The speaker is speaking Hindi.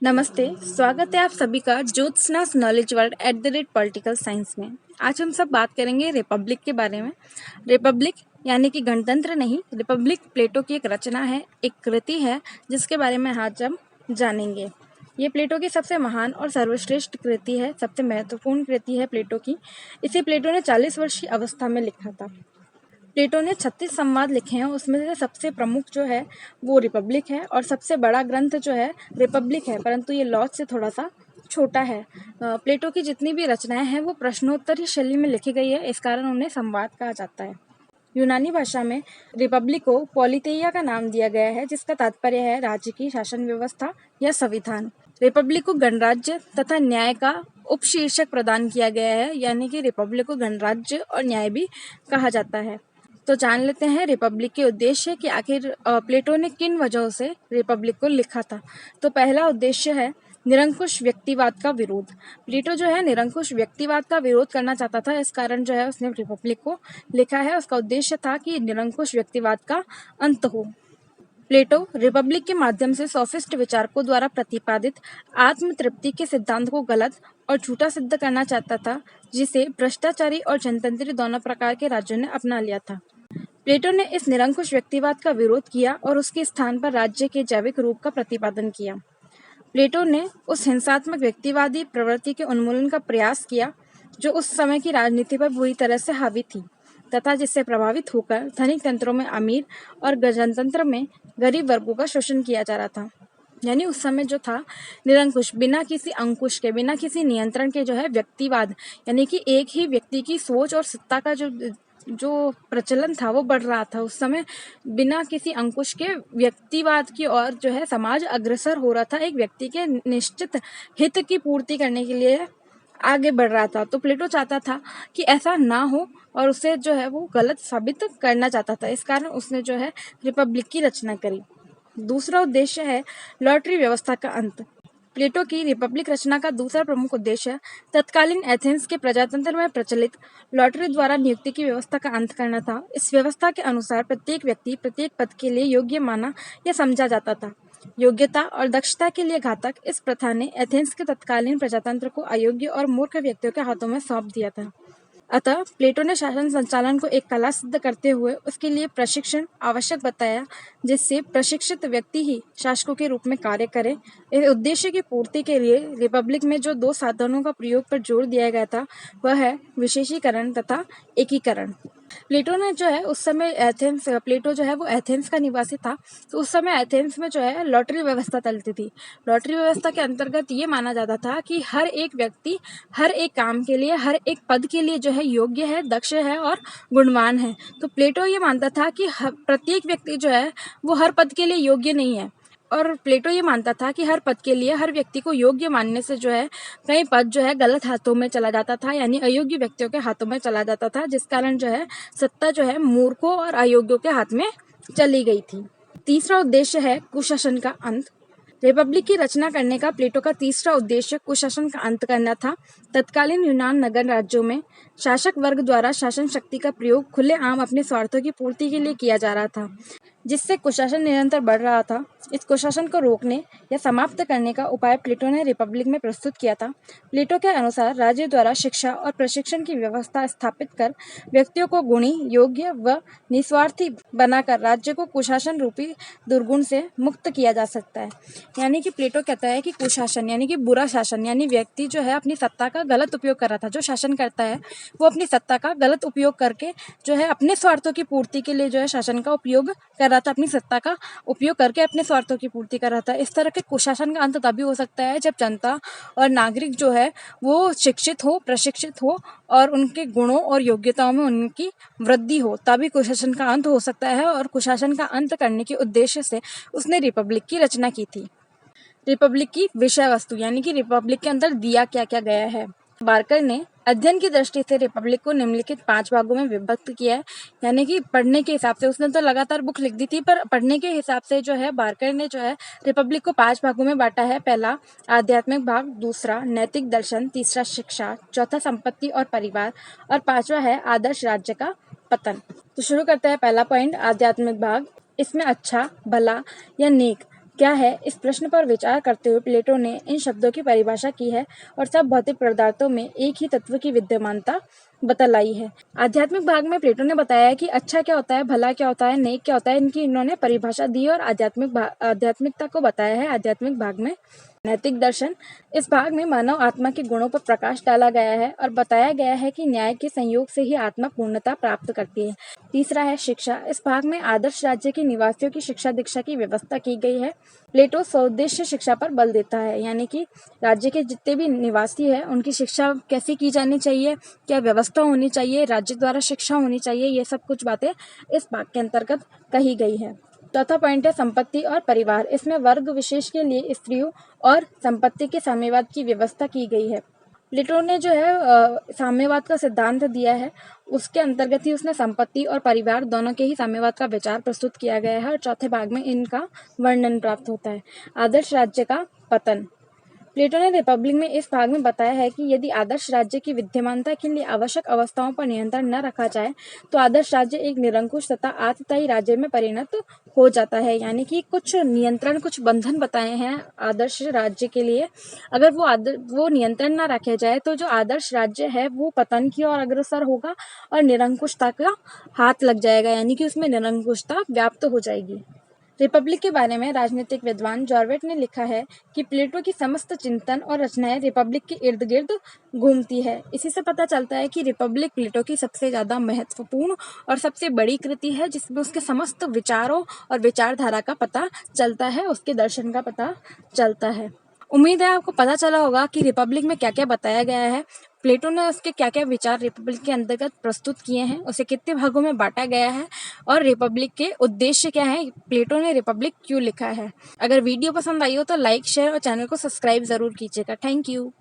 नमस्ते, स्वागत है आप सभी का ज्योत्सनास नॉलेज वर्ल्ड @पॉलिटिकल साइंस में। आज हम सब बात करेंगे रिपब्लिक के बारे में। रिपब्लिक यानी कि गणतंत्र नहीं, रिपब्लिक प्लेटो की एक रचना है, एक कृति है जिसके बारे में आज हम जानेंगे। ये प्लेटो की सबसे महान और सर्वश्रेष्ठ कृति है, सबसे महत्वपूर्ण कृति है प्लेटो की। इसे प्लेटो ने 40 वर्ष की अवस्था में लिखा था। प्लेटो ने 36 संवाद लिखे हैं, उसमें से सबसे प्रमुख जो है वो रिपब्लिक है और सबसे बड़ा ग्रंथ जो है रिपब्लिक है, परंतु ये लॉज से थोड़ा सा छोटा है। प्लेटो की जितनी भी रचनाएं हैं वो प्रश्नोत्तरी शैली में लिखी गई है, इस कारण उन्हें संवाद कहा जाता है। यूनानी भाषा में रिपब्लिक को पॉलिटेइया का नाम दिया गया है, जिसका तात्पर्य है राज्य की शासन व्यवस्था या संविधान। रिपब्लिक को गणराज्य तथा न्याय का उपशीर्षक प्रदान किया गया है, यानी कि रिपब्लिक को गणराज्य और न्याय भी कहा जाता है। तो जान लेते हैं रिपब्लिक के उद्देश्य कि आखिर प्लेटो ने किन वजहों से रिपब्लिक को लिखा था। तो पहला उद्देश्य है निरंकुश व्यक्तिवाद का विरोध। प्लेटो जो है निरंकुश व्यक्तिवाद का विरोध करना चाहता था, इस कारण जो है उसने रिपब्लिक को लिखा है। उसका उद्देश्य था कि निरंकुश व्यक्तिवाद का अंत हो। प्लेटो रिपब्लिक के माध्यम से सोफिस्ट विचारकों द्वारा प्रतिपादित आत्म तृप्ति के सिद्धांत को गलत और झूठा सिद्ध करना चाहता था, जिसे भ्रष्टाचारी और जनतंत्री दोनों प्रकार के राज्यों ने अपना लिया था। प्लेटो ने इस निरंकुश व्यक्तिवाद का विरोध किया और उसके स्थान पर राज्य के जैविक रूप का प्रतिपादन किया। प्लेटो ने उस हिंसात्मक व्यक्तिवादी प्रवृत्ति के उन्मूलन का प्रयास किया जो उस समय की राजनीति पर बुरी तरह से हावी थी तथा जिससे प्रभावित होकर धनिक तंत्रों में अमीर और जनतंत्र में गरीब वर्गों का शोषण किया जा रहा था। यानी उस समय जो था निरंकुश, बिना किसी अंकुश के, बिना किसी नियंत्रण के जो है व्यक्तिवाद, यानी कि एक ही व्यक्ति की सोच और सत्ता का जो प्रचलन था वो बढ़ रहा था। उस समय बिना किसी अंकुश के व्यक्तिवाद की ओर जो है समाज अग्रसर हो रहा था, एक व्यक्ति के निश्चित हित की पूर्ति करने के लिए आगे बढ़ रहा था। तो प्लेटो चाहता था कि ऐसा ना हो और उसे जो है वो गलत साबित करना चाहता था, इस कारण उसने जो है रिपब्लिक की रचना करी। दूसरा उद्देश्य है लॉटरी व्यवस्था का अंत। प्लेटो की रिपब्लिक रचना का दूसरा प्रमुख उद्देश्य तत्कालीन एथेंस के प्रजातंत्र में प्रचलित लॉटरी द्वारा नियुक्ति की व्यवस्था का अंत करना था। इस व्यवस्था के अनुसार प्रत्येक व्यक्ति प्रत्येक पद के लिए योग्य माना या समझा जाता था। योग्यता और दक्षता के लिए घातक इस प्रथा ने एथेंस के तत्कालीन प्रजातंत्र को अयोग्य और मूर्ख व्यक्तियों के हाथों में सौंप दिया था। अतः प्लेटो ने शासन संचालन को एक कला सिद्ध करते हुए उसके लिए प्रशिक्षण आवश्यक बताया, जिससे प्रशिक्षित व्यक्ति ही शासकों के रूप में कार्य करे। इस उद्देश्य की पूर्ति के लिए रिपब्लिक में जो दो साधनों का प्रयोग पर जोर दिया गया था वह है विशेषीकरण तथा एकीकरण। प्लेटो ने जो है उस समय प्लेटो जो है वो एथेंस का निवासी था, तो उस समय एथेंस में जो है लॉटरी व्यवस्था चलती थी। लॉटरी व्यवस्था के अंतर्गत ये माना जाता था कि हर एक व्यक्ति हर एक काम के लिए, हर एक पद के लिए जो है योग्य है, दक्ष है और गुणवान है। तो प्लेटो ये मानता था कि प्रत्येक व्यक्ति जो है वो हर पद के लिए योग्य नहीं है, और प्लेटो ये मानता था कि हर पद के लिए हर व्यक्ति को योग्य मानने से जो है कई पद जो है गलत हाथों में चला जाता था, यानी अयोग्य व्यक्तियों के हाथों में चला जाता था, जिस कारण जो है सत्ता जो है मूर्खों और अयोग्यों के हाथ में चली गई थी। तीसरा उद्देश्य है कुशासन का अंत। रिपब्लिक की रचना करने का प्लेटो का तीसरा उद्देश्य कुशासन का अंत करना था। तत्कालीन यूनान नगर राज्यों में शासक वर्ग द्वारा शासन शक्ति का प्रयोग खुलेआम अपने स्वार्थों की पूर्ति के लिए किया जा रहा था, जिससे कुशासन निरंतर बढ़ रहा था। इस कुशासन को रोकने या समाप्त करने का उपाय प्लेटो ने रिपब्लिक में प्रस्तुत किया था। प्लेटो के अनुसार राज्य द्वारा शिक्षा और प्रशिक्षण की व्यवस्था स्थापित कर व्यक्तियों को गुणी, योग्य व निस्वार्थी बनाकर राज्य को कुशासन रूपी दुर्गुण से मुक्त किया जा सकता है। यानी कि प्लेटो कहता है कि कुशासन यानी कि बुरा शासन, यानी व्यक्ति जो है अपनी सत्ता का गलत उपयोग कर रहा था। जो शासन करता है वो अपनी सत्ता का गलत उपयोग करके जो है अपने स्वार्थों की पूर्ति के लिए जो है शासन का उपयोग कर रहा था, अपनी सत्ता का उपयोग करके अपने स्वार्थों की पूर्ति कर रहा था। इस तरह के कुशासन का अंत तभी हो सकता है जब जनता और नागरिक जो है वो शिक्षित हो, प्रशिक्षित हो और उनके गुणों और योग्यताओं में उनकी वृद्धि हो, तभी कुशासन का अंत हो सकता है। और कुशासन का अंत करने के उद्देश्य से उसने रिपब्लिक की रचना की थी। रिपब्लिक की विषय वस्तु यानी कि रिपब्लिक के अंदर दिया क्या क्या गया है। बार्कर ने अध्ययन की दृष्टि से रिपब्लिक को निम्नलिखित 5 भागों में विभक्त किया है। यानी कि पढ़ने के हिसाब से, उसने तो लगातार बुक लिख दी थी, पर पढ़ने के हिसाब से जो है बार्कर ने जो है रिपब्लिक को 5 भागों में बांटा है। पहला आध्यात्मिक भाग, दूसरा नैतिक दर्शन, तीसरा शिक्षा, चौथा संपत्ति और परिवार और पांचवा है आदर्श राज्य का पतन। तो शुरू करते हैं पहला पॉइंट, आध्यात्मिक भाग। इसमें अच्छा, भला या नेक क्या है, इस प्रश्न पर विचार करते हुए प्लेटो ने इन शब्दों की परिभाषा की है और सब भौतिक पदार्थों में एक ही तत्व की विद्यमानता बतलाई है। आध्यात्मिक भाग में प्लेटो ने बताया है कि अच्छा क्या होता है, भला क्या होता है, नेक क्या होता है, इनकी इन्होंने परिभाषा दी और आध्यात्मिकता को बताया है। आध्यात्मिक भाग में नैतिक दर्शन, इस भाग में मानव आत्मा के गुणों पर प्रकाश डाला गया है और बताया गया है कि न्याय के संयोग से ही आत्मा पूर्णता प्राप्त करती है। तीसरा है शिक्षा, इस भाग में आदर्श राज्य के निवासियों की शिक्षा दीक्षा की व्यवस्था की गई है। प्लेटो स्वउद्देश्य शिक्षा पर बल देता है, यानी कि राज्य के जितने भी निवासी है उनकी शिक्षा कैसी की जानी चाहिए, क्या व्यवस्था होनी चाहिए, राज्य द्वारा शिक्षा होनी चाहिए, ये सब कुछ बातें इस भाग के अंतर्गत कही गई है। चौथा पॉइंट है संपत्ति और परिवार, इसमें वर्ग विशेष के लिए स्त्रियों और संपत्ति के साम्यवाद की व्यवस्था की गई है। प्लेटो ने जो है साम्यवाद का सिद्धांत दिया है, उसके अंतर्गत ही उसने संपत्ति और परिवार दोनों के ही साम्यवाद का विचार प्रस्तुत किया गया है और चौथे भाग में इनका वर्णन प्राप्त होता है। आदर्श राज्य का पतन, प्लेटो ने रिपब्लिक में इस भाग में बताया है कि यदि आदर्श राज्य की विद्यमानता के लिए आवश्यक अवस्थाओं पर नियंत्रण न रखा जाए तो आदर्श राज्य एक निरंकुश तथा आततायी राज्य में परिणत हो जाता है, यानी कि कुछ नियंत्रण, कुछ बंधन बताए हैं आदर्श राज्य के लिए। अगर वो नियंत्रण न रखे जाए तो जो आदर्श राज्य है वो पतन की ओर अग्रसर होगा और निरंकुशता का हाथ लग जाएगा, यानी कि उसमें निरंकुशता व्याप्त हो जाएगी। रिपब्लिक के बारे में राजनीतिक विद्वान जॉर्वेट ने लिखा है कि प्लेटो की समस्त चिंतन और रचनाएं रिपब्लिक के इर्द गिर्द घूमती है। इसी से पता चलता है कि रिपब्लिक प्लेटो की सबसे ज़्यादा महत्वपूर्ण और सबसे बड़ी कृति है, जिसमें उसके समस्त विचारों और विचारधारा का पता चलता है, उसके दर्शन का पता चलता है। उम्मीद है आपको पता चला होगा कि रिपब्लिक में क्या क्या बताया गया है, प्लेटो ने उसके क्या क्या विचार रिपब्लिक के अंतर्गत प्रस्तुत किए हैं, उसे कितने भागों में बांटा गया है और रिपब्लिक के उद्देश्य क्या है, प्लेटो ने रिपब्लिक क्यों लिखा है। अगर वीडियो पसंद आई हो तो लाइक, शेयर और चैनल को सब्सक्राइब जरूर कीजिएगा। Thank you.